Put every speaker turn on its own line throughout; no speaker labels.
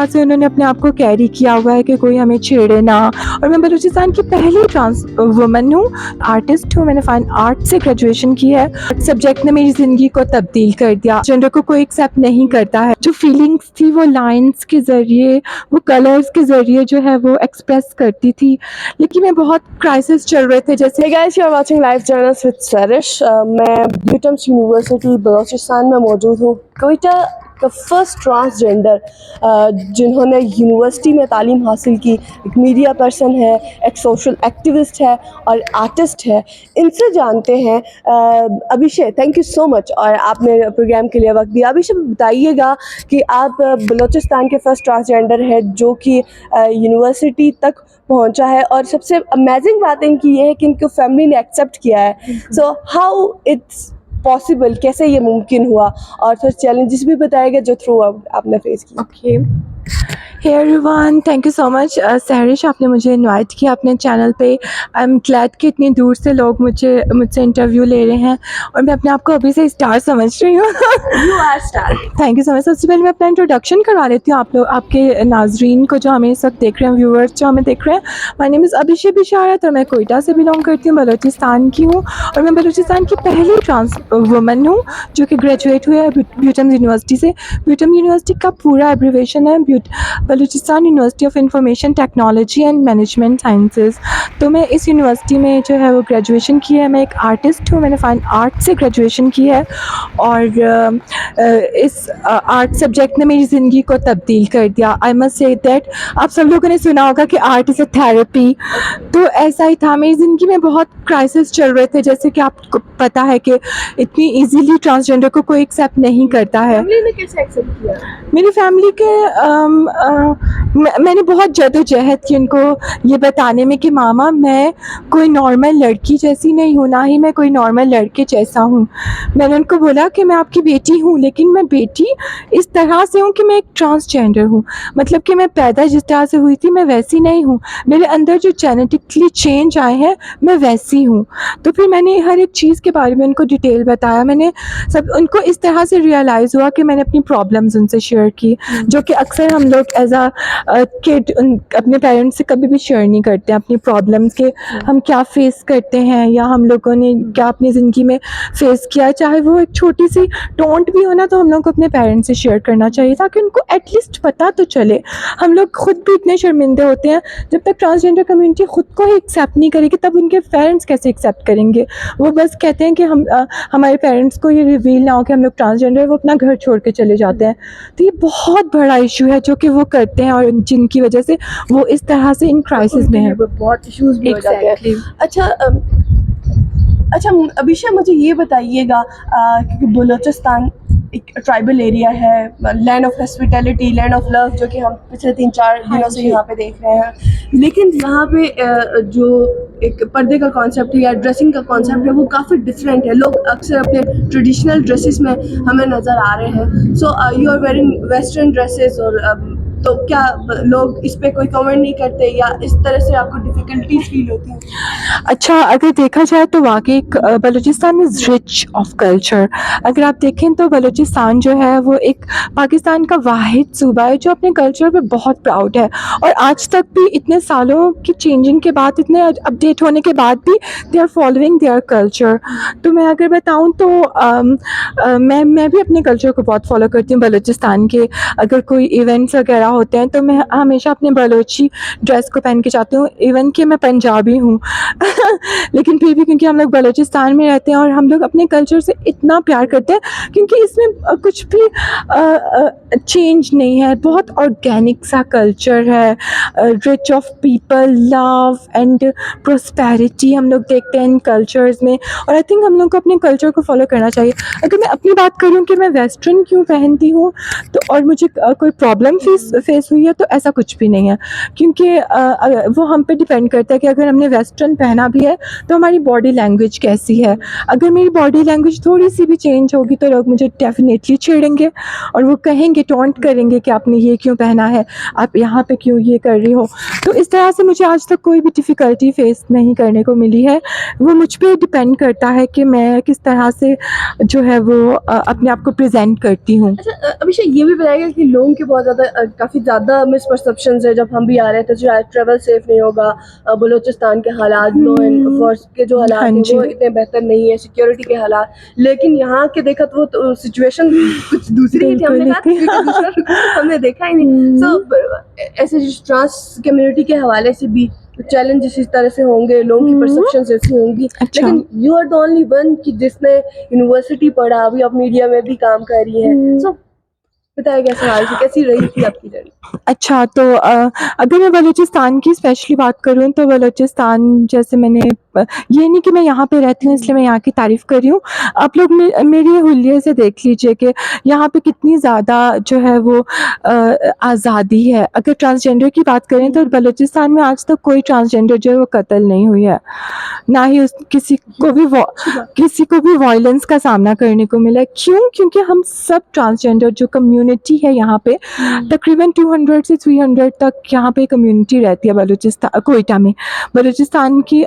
तरह से उन्होंने अपने आप को कैरी किया हुआ है कि कोई हमें छेड़े ना। और मैं बलूचिस्तान की पहली ट्रांस वुमन हूँ, आर्टिस्ट हूँ, मैंने फाइन आर्ट से ग्रेजुएशन की है। सब्जेक्ट ने मेरी ज़िंदगी को तब्दील कर दिया। जेंडर को कोई एक्सेप्ट नहीं करता है। जो फीलिंग्स थी वो लाइंस के ज़रिए, वो कलर्स के ज़रिए जो है वो एक्सप्रेस करती थी। लेकिन मैं बहुत क्राइसिस चल रहे थे, जैसे
Hey guys, you're watching Live Journals with Sarish. मैं ब्यूटम्स यूनिवर्सिटी बलूचिस्तान में मौजूद हूँ। क्वेटा का फर्स्ट ट्रांसजेंडर जिन्होंने यूनिवर्सिटी में तालीम हासिल की, एक मीडिया पर्सन है, एक सोशल एक्टिविस्ट है और आर्टिस्ट है। इनसे जानते हैं। अभिषेक, थैंक यू सो मच और आपने प्रोग्राम के लिए वक्त दिया। अभिषेक, बताइएगा कि आप बलूचिस्तान के फर्स्ट ट्रांसजेंडर है जो कि यूनिवर्सिटी तक पहुंचा है, और सबसे अमेजिंग बात इनकी ये है कि इनको फैमिली ने एक्सेप्ट किया है। सो हाउ इट्स पॉसिबल, कैसे ये मुमकिन हुआ, और फिर चैलेंजेस भी बताएगा जो थ्रू आपने फेस किया।
Okay, hey everyone, thank you so much Sahrish, आपने मुझे इनवाइट किया अपने चैनल पे। आई एम ग्लैड कि इतनी दूर से लोग मुझसे इंटरव्यू ले रहे हैं और मैं अपने आप को अभी से स्टार समझ रही हूँ।
You are star.
Thank you so much. सबसे पहले मैं अपना इंट्रोडक्शन करवा लेती हूँ आप लोग, आपके नाजरीन को जो हमें इस वक्त देख रहे हैं, व्यूअर्स जो हमें देख रहे हैं। माय नेम इज़ अभिषेक बिशारत और मैं कोयटा से बिलोंग करती हूँ, बलूचिस्तान की हूँ। और मैं बलूचिस्तान की पहली ट्रांस वुमन हूँ जो कि ग्रेजुएट हुई है ब्यूटम यूनिवर्सिटी से। ब्यूटम यूनिवर्सिटी का पूरा एब्रीवेशन है Balochistan university of information technology and management sciences. तो मैं इस यूनिवर्सिटी में जो है वो ग्रेजुएशन की है। मैं एक आर्टिस्ट हूँ, मैंने फाइन आर्ट से ग्रेजुएशन की है और इस आर्ट सब्जेक्ट ने मेरी ज़िंदगी को तब्दील कर दिया। आई मस्ट से दैट आप सब लोगों ने सुना होगा कि आर्ट इज़ अ थेरेपी, तो ऐसा ही था। मेरी ज़िंदगी में बहुत क्राइसिस चल रहे थे, जैसे कि आपको पता है कि इतनी इजीली ट्रांसजेंडर को कोई एक्सेप्ट नहीं करता है।
फैमिली ने कैसे एक्सेप्ट किया?
मेरी फैमिली के मैंने बहुत जद्दोजहद की उनको ये बताने में कि मामा मैं कोई नॉर्मल लड़की जैसी नहीं हूँ, ना ही मैं कोई नॉर्मल लड़के जैसा हूँ। मैंने उनको बोला कि मैं आपकी बेटी हूँ, लेकिन मैं बेटी इस तरह से हूँ कि मैं एक ट्रांसजेंडर हूँ। मतलब कि मैं पैदा जिस तरह से हुई थी मैं वैसी नहीं हूँ, मेरे अंदर जो जेनेटिकली चेंज आए हैं मैं वैसी हूँ। तो फिर मैंने हर एक चीज़ के बारे में उनको डिटेल बताया। मैंने सब उनको इस तरह से रियलाइज़ हुआ कि मैंने अपनी प्रॉब्लम्स उनसे शेयर की, जो कि अक्सर हम लोग एज अ किड अपने पेरेंट्स से कभी भी शेयर नहीं करते हैं अपनी प्रॉब्लम्स के, हम क्या फेस करते हैं या हम लोगों ने क्या अपनी ज़िंदगी में फेस किया। चाहे वो एक छोटी सी टोंट भी हो ना, तो हम लोग को अपने पेरेंट्स से शेयर करना चाहिए ताकि उनको एटलीस्ट पता तो चले। हम लोग खुद भी इतने शर्मिंदे होते हैं, जब तक ट्रांसजेंडर कम्युनिटी खुद को ही एक्सेप्ट नहीं करेगी तब उनके पेरेंट्स कैसे एक्सेप्ट करेंगे। वो बस कहते हैं कि हमारे पेरेंट्स को ये रिवील ना हो कि हम लोग ट्रांसजेंडर, वो अपना घर छोड़ के चले जाते हैं। तो ये बहुत बड़ा इशू है जो कि वो करते हैं और जिनकी वजह से वो इस तरह से इन क्राइसिस में है।
बहुत इश्यूज भी हो जाते हैं। अच्छा अभिषेक, मुझे ये बताइएगा क्योंकि बलूचिस्तान एक ट्राइबल एरिया है, land of hospitality, land of love, जो कि हम पिछले 3-4 दिनों से यहाँ पे देख रहे हैं, लेकिन यहाँ पे जो एक पर्दे का कॉन्सेप्ट है या ड्रेसिंग का कॉन्सेप्ट है वो काफ़ी डिफरेंट है। लोग अक्सर अपने ट्रेडिशनल ड्रेसेस में हमें नज़र आ रहे हैं। So you are wearing western dresses, और तो क्या लोग इस पे कोई कमेंट नहीं करते या इस तरह से आपको डिफ़िकल्टीज फील होती हैं?
अच्छा, अगर देखा जाए तो वाकई Balochistan is rich of culture. अगर आप देखें तो बलूचिस्तान जो है वो एक पाकिस्तान का वाहिद सूबा है जो अपने कल्चर पे बहुत प्राउड है, और आज तक भी इतने सालों की चेंजिंग के बाद, इतने अपडेट होने के बाद भी they are following their culture. तो मैं अगर बताऊँ तो मैं भी अपने कल्चर को बहुत फॉलो करती हूँ बलूचिस्तान के। अगर कोई इवेंट्स वगैरह होते हैं तो मैं हमेशा अपने बलोची ड्रेस को पहन के जाती हूँ, इवन कि मैं पंजाबी हूँ। लेकिन फिर भी क्योंकि हम लोग बलूचिस्तान में रहते हैं और हम लोग अपने कल्चर से इतना प्यार करते हैं, क्योंकि इसमें कुछ भी चेंज नहीं है, बहुत ऑर्गेनिक सा कल्चर है, rich of people, love and prosperity हम लोग देखते हैं इन कल्चर्स में। और आई थिंक हम लोग को अपने कल्चर को फॉलो करना चाहिए। अगर मैं अपनी बात करूँ कि मैं वेस्टर्न क्यों पहनती हूँ तो और मुझे कोई प्रॉब्लम फेस हुई है, तो ऐसा कुछ भी नहीं है, क्योंकि वो हम पे डिपेंड करता है कि अगर हमने वेस्टर्न पहना भी है तो हमारी बॉडी लैंग्वेज कैसी है। अगर मेरी बॉडी लैंग्वेज थोड़ी सी भी चेंज होगी तो लोग मुझे डेफिनेटली छेड़ेंगे और वो कहेंगे, टॉन्ट करेंगे कि आपने ये क्यों पहना है, आप यहाँ पे क्यों ये कर रही हो। तो इस तरह से मुझे आज तक कोई भी डिफ़िकल्टी फेस नहीं करने को मिली है। वो मुझ पर डिपेंड करता है कि मैं किस तरह से जो है वो अपने आप को प्रेजेंट करती हूँ।
अच्छा अभिषेक, ये भी बताएगा कि लोगों के बहुत ज़्यादा काफ़ी ज़्यादा मिसपरसेप्शंस है। जब हम भी आ रहे थे शायद ट्रैवल सेफ नहीं होगा, बलूचिस्तान के हालात, लॉ एंड फोर्स के जो हालात
हाँ
हैं
जी।
वो इतने बेहतर नहीं है, सिक्योरिटी के हालात। लेकिन यहाँ के देखा तो वो तो सिचुएशन कुछ दूसरी ही थी। हमने कहा
बिल्कुल
कि दूसरा हमने देखा ही नहीं। सो ऐसे ट्रांस कम्युनिटी के हवाले से भी चैलेंजेस इस तरह से होंगे, लोगों की परसेप्शंस ऐसी होंगी।
अच्छा।
लेकिन you are the only one कि जिसने यूनिवर्सिटी पढ़ा, अभी आप मीडिया में भी काम कर रही हैं। सो बताइए कैसा हाल थी, कैसी रही थी आपकी जर्नी?
अच्छा, तो अगर मैं बलूचिस्तान की स्पेशली बात करूँ तो बलूचिस्तान जैसे मैंने ये नहीं कि मैं यहाँ पे रहती हूँ इसलिए मैं यहाँ की तारीफ़ कर रही हूँ। आप लोग मेरे हुलिये से देख लीजिए कि यहाँ पे कितनी ज़्यादा जो है वो आज़ादी है। अगर ट्रांसजेंडर की बात करें तो बलूचिस्तान में आज तक कोई ट्रांसजेंडर जो है वो कत्ल नहीं हुई है। ना ही किसी को भी वायलेंस का सामना करने को मिला है। क्यों? क्योंकि हम सब ट्रांसजेंडर जो कम्युनिटी है यहाँ पे तकरीबन 200 से 300 तक यहाँ पे कम्युनिटी रहती है बलूचिस्तान कोयटा में। बलूचिस्तान की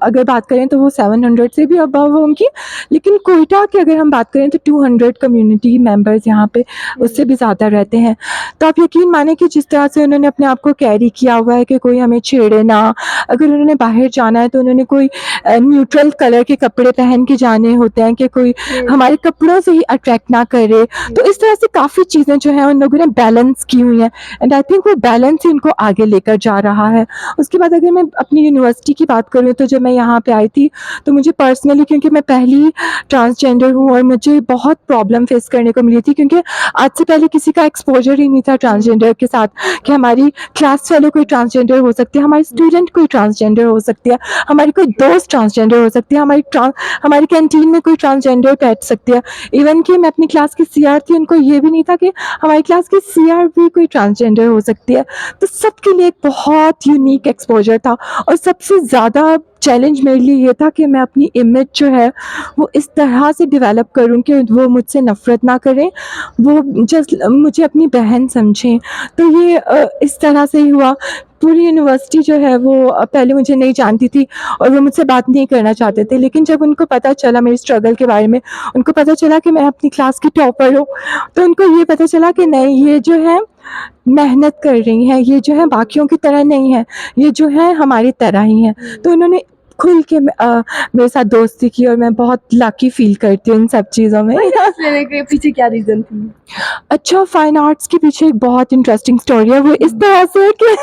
अगर बात करें तो वो 700 से भी अबव होंगी, लेकिन कोयटा की अगर हम बात करें तो 200 कम्युनिटी मेंबर्स यहाँ पे उससे भी ज़्यादा रहते हैं। तो आप यकीन माने कि जिस तरह से उन्होंने अपने आप को कैरी किया हुआ है कि कोई हमें छेड़े ना, अगर उन्होंने बाहर जाना है तो उन्होंने कोई न्यूट्रल कलर के कपड़े पहन के जाने होते हैं कि कोई हमारे कपड़ों से ही अट्रैक्ट ना करे। तो इस तरह से काफ़ी चीज़ें जो हैं उन लोगों ने बैलेंस की हुई हैं एंड आई थिंक वो बैलेंस ही उनको आगे लेकर जा रहा है। उसके बाद अगर मैं अपनी यूनिवर्सिटी की बात करूँ तो जब मैं यहाँ पे आई थी तो मुझे पर्सनली, क्योंकि मैं पहली ट्रांसजेंडर हूँ और मुझे बहुत प्रॉब्लम फेस करने को मिली थी, क्योंकि आज से पहले किसी का एक्सपोजर ही नहीं था ट्रांसजेंडर के साथ कि हमारी क्लास फेलो कोई ट्रांसजेंडर हो सकती है, हमारी स्टूडेंट कोई ट्रांसजेंडर हो सकती है, हमारी कोई दोस्त ट्रांसजेंडर हो सकती है, हमारी कैंटीन में कोई ट्रांसजेंडर बैठ सकती है। इवन कि मैं अपनी क्लास की सीआर थी, उनको ये भी नहीं था कि हमारी क्लास की सीआर भी कोई ट्रांसजेंडर हो सकती है। तो सबके लिए एक बहुत यूनिक एक्सपोजर था और सबसे ज़्यादा चैलेंज मेरे लिए ये था कि मैं अपनी इमेज जो है वो इस तरह से डेवलप करूं कि वो मुझसे नफ़रत ना करें, वो जस्ट मुझे अपनी बहन समझें। तो ये इस तरह से ही हुआ। पूरी यूनिवर्सिटी जो है वो पहले मुझे नहीं जानती थी और वो मुझसे बात नहीं करना चाहते थे, लेकिन जब उनको पता चला मेरी स्ट्रगल के बारे में, उनको पता चला कि मैं अपनी क्लास की टॉपर हूँ, तो उनको ये पता चला कि नहीं, ये जो है मेहनत कर रही हैं, ये जो है बाकियों की तरह नहीं है, ये जो है हमारी तरह ही हैं। तो उन्होंने खुल के मेरे साथ दोस्ती की और मैं बहुत लकी फ़ील करती हूँ इन सब चीज़ों में।
लेने के पीछे क्या रीज़न थी?
अच्छा, फ़ाइन आर्ट्स के पीछे एक बहुत इंटरेस्टिंग स्टोरी है। वो इस तरह से है कि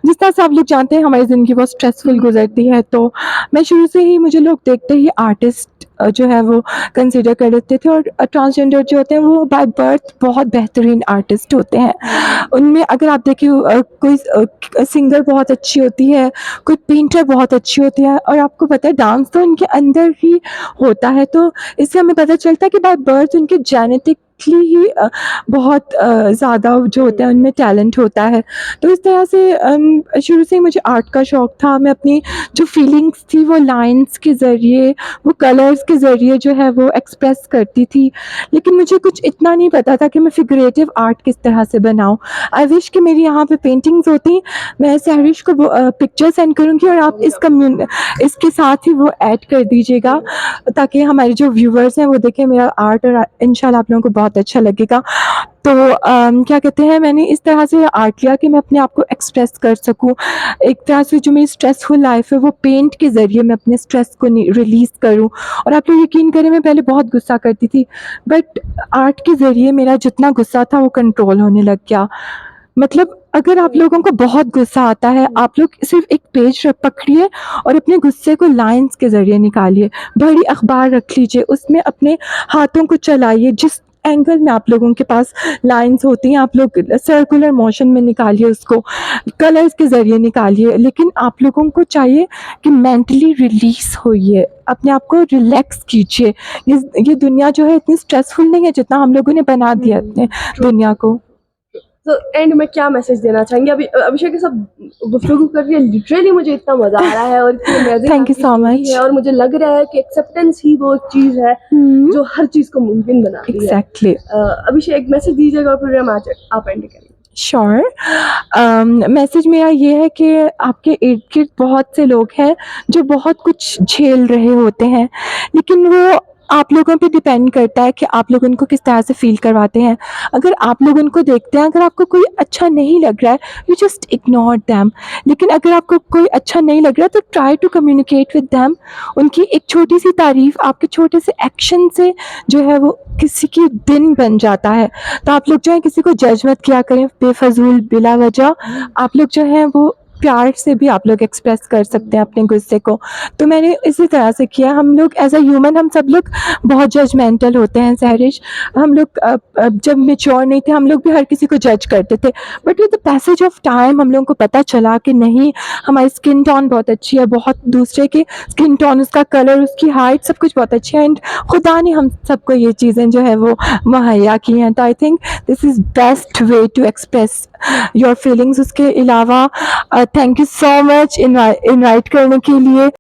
जिस तरह से आप लोग जानते हैं हमारी ज़िंदगी बहुत स्ट्रेसफुल गुज़रती है, तो मैं शुरू से ही, मुझे लोग देखते ही आर्टिस्ट जो है वो कंसिडर कर लेते थे, और ट्रांसजेंडर जो होते हैं वो बाय बर्थ बहुत बेहतरीन आर्टिस्ट होते हैं। उनमें अगर आप देखें कोई सिंगर बहुत अच्छी होती है, कोई पेंटर बहुत अच्छी होती है, और आपको पता है डांस तो उनके अंदर ही होता है। तो इससे हमें पता चलता है कि बाय बर्थ उनके जेनेटिकली ही बहुत ज़्यादा जो होता है उनमें टैलेंट होता है। तो इस तरह से शुरू से ही मुझे आर्ट का शौक़ था। मैं अपनी जो फीलिंग्स थी वो लाइन्स के ज़रिए, वो कलर्स के ज़रिए जो है वो एक्सप्रेस करती थी, लेकिन मुझे कुछ इतना नहीं पता था कि मैं फिगरेटिव आर्ट किस तरह से बनाऊँ। आई विश कि मेरी यहाँ पे पेंटिंग्स होती, मैं सहरिश को पिक्चर सेंड करूँगी और आप इसके साथ ही वो ऐड कर दीजिएगा, ताकि हमारे जो व्यूवर्स हैं वो देखें मेरा आर्ट, और इंशाल्लाह आप लोगों को बहुत अच्छा लगेगा। तो क्या कहते हैं, मैंने इस तरह से आर्ट लिया कि मैं अपने आप को एक्सप्रेस कर सकूँ। एक तरह से जो मेरी स्ट्रेसफुल लाइफ़ है वो पेंट के ज़रिए मैं अपने स्ट्रेस को रिलीज़ करूँ। और आप लोग यकीन करें, मैं पहले बहुत गुस्सा करती थी, बट आर्ट के ज़रिए मेरा जितना गुस्सा था वो कंट्रोल होने लग गया। मतलब अगर आप लोगों को बहुत गुस्सा आता है, आप लोग सिर्फ़ एक पेज पकड़िए और अपने गुस्से को लाइन्स के ज़रिए निकालिए। बड़ी अखबार रख लीजिए, उसमें अपने हाथों को चलाइए, जिस एंगल में आप लोगों के पास लाइन्स होती हैं, आप लोग सर्कुलर मोशन में निकालिए उसको, कलर्स के ज़रिए निकालिए। लेकिन आप लोगों को चाहिए कि मेंटली रिलीज़ होइए, अपने आप को रिलैक्स कीजिए। ये दुनिया जो है इतनी स्ट्रेसफुल नहीं है जितना हम लोगों ने बना दिया है अपने दुनिया को।
तो एंड में क्या मैसेज देना चाहेंगे? अभी अभिषेक के साथ गुफ्तगू करके लिटरली मुझे इतना मजा आ रहा है और इतनी amazing
Thank you so much.
है, और मुझे लग रहा है कि एक्सेप्टेंस ही वो चीज़ है जो हर चीज़ को मुमकिन बनाती है।
एग्जैक्टली।
अभिषेक मैसेज दीजिएगा और प्रोग्राम आज आप एंड करेंगे।
श्योर। मैसेज मेरा ये है कि आपके इर्द गिर्द बहुत से लोग हैं जो बहुत कुछ झेल रहे होते हैं, लेकिन वो आप लोगों पे डिपेंड करता है कि आप लोग उनको किस तरह से फ़ील करवाते हैं। अगर आप लोग उनको देखते हैं, अगर आपको कोई अच्छा नहीं लग रहा है, यू जस्ट इग्नोर देम। लेकिन अगर आपको कोई अच्छा नहीं लग रहा है, तो try to communicate with them. उनकी एक छोटी-सी तारीफ़ आपके छोटे से एक्शन से जो है वो किसी की दिन बन जाता है। तो आप लोग जो है किसी को जज मत किया करें बेफ़िज़ूल, बिला वजह। आप लोग जो हैं वो प्यार से भी आप लोग एक्सप्रेस कर सकते हैं अपने गुस्से को। तो मैंने इसी तरह से किया। हम लोग एज़ अ ह्यूमन हम सब लोग बहुत जजमेंटल होते हैं सहरिश। हम लोग जब मैच्योर नहीं थे, हम लोग भी हर किसी को जज करते थे। But with the passage of time हम लोगों को पता चला कि नहीं, हमारी स्किन टोन बहुत अच्छी है, बहुत दूसरे की स्किन टोन, उसका कलर, उसकी हाइट सब कुछ बहुत अच्छी है, एंड खुदा ने हम सबको ये चीज़ें जो है वो मुहैया की हैं। तो I think this is best way to express your feelings. उसके अलावा thank you so much invite करने के लिए।